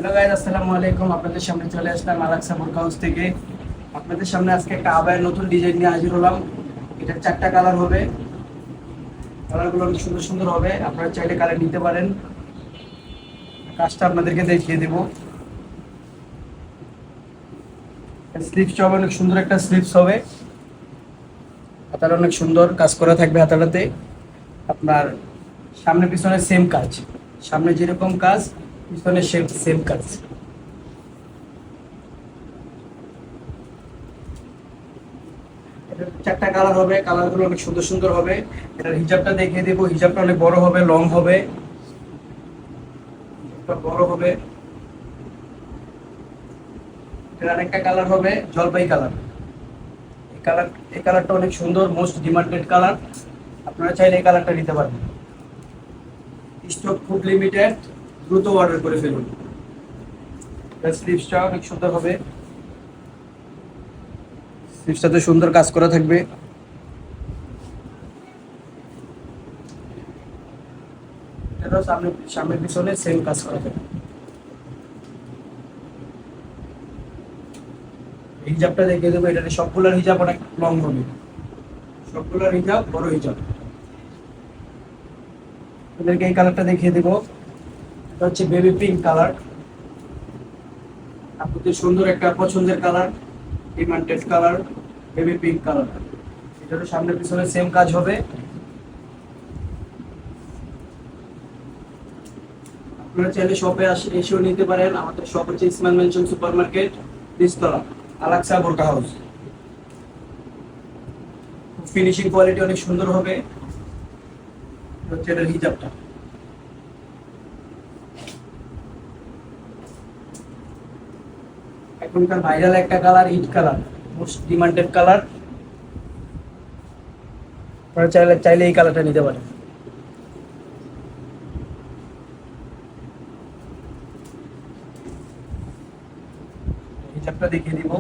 Hello guys, আসসালামু আলাইকুম। আপনাদের সামনে চলে আসলাম আলাক্সা বোরকা হাউস থেকে। আপনাদের সামনে আজকে একটা আবায়ের নতুন ডিজাইন নিয়ে হাজির হলাম। এটার 4টা কালার হবে। কালারগুলো অনেক সুন্দর সুন্দর হবে, আপনারা চাইলে কালার নিতে পারেন। কাজটা আপনাদেরকে দেখিয়ে দেব। স্লিভসটা হবে অনেক সুন্দর, একটা স্লিভস হবে। হাতাটা অনেক সুন্দর কাজ করা থাকবে হাতাটাতে। আপনার সামনে পিছনে সেম কাজ, সামনে যেরকম কাজ পিছনে সেম সেম কাজ। এটার 4টা কালার হবে, কালারগুলো অনেক সুন্দর সুন্দর হবে। এটার হিজাবটা দেখিয়ে দেবো। হিজাবটা অনেক বড় হবে, লং হবে, বড় হবে। এটার আরেকটা কালার হবে জলপাই কালার। এই কালারটা অনেক সুন্দর, মোস্ট ডিমান্ডেড কালার। আপনারা চাইলে এই কালারটা নিতে পারেন। স্টক খুব লিমিটেড, দ্রুত অর্ডার করে ফেলুন। স্লিভসটা অনেক সুন্দর হবে, স্লিভসটাতে সুন্দর কাজ করা থাকবে। এটারও সামনে সামনে পিছনে সেম কাজ করা থাকবে। হিজাবটা দেখিয়ে দেবো। এটাতে সবগুলোর হিজাব অনেক লং হবে, সবগুলোর হিজাব বড় হিজাব। ওদেরকে এই কালারটা দেখিয়ে দেবো। এটা হচ্ছে বেবি পিঙ্ক কালার। আপনাদের সুন্দর একটা পছন্দের colour, demanded colour, baby pink colour. এটারও সামনে পিছনে সেম কাজ হবে। আপনারা চাইলে শপে এসেও নিতে পারেন। আমাদের শপ হচ্ছে ইসমাইল মেনশন সুপার মার্কেট, নিচতলা, আলাক্সা বোরকা হাউস। ফিনিশিং কোয়ালিটি অনেক সুন্দর হবে। এটা হচ্ছে এটার হিজাবটা। এখনকার ভাইরাল একটা colour, hit colour, most demanded colour. আপনারা চাইলে চাইলে এই কালারটা নিতে পারেন। হিজাবটা দেখিয়ে দিব।